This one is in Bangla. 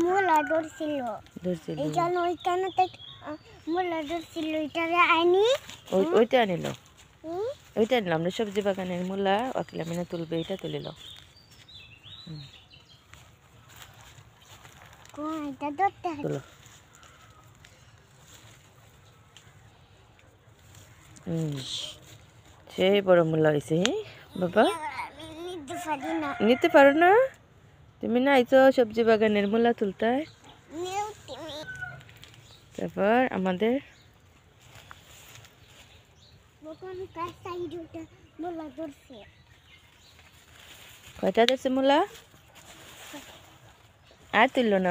মূলা ধরছিল এই জন্য ওইখানে মূলা ধরছিল এটারে আইনি ওইটা আনিল ওইটা আনিলাম আমরা সবজি বাগানের মূলা ওকে মিনা তুলবে এটা তুলিল এটা ধরতে তুলো সেই বড় মূলা হয়েছে বাবা নিতে পারো না তুমি না আইছো সবজি বাগানের মূলা তুলতে তারপর আমাদের কয়টা ধরছে মূলা আর তুললো না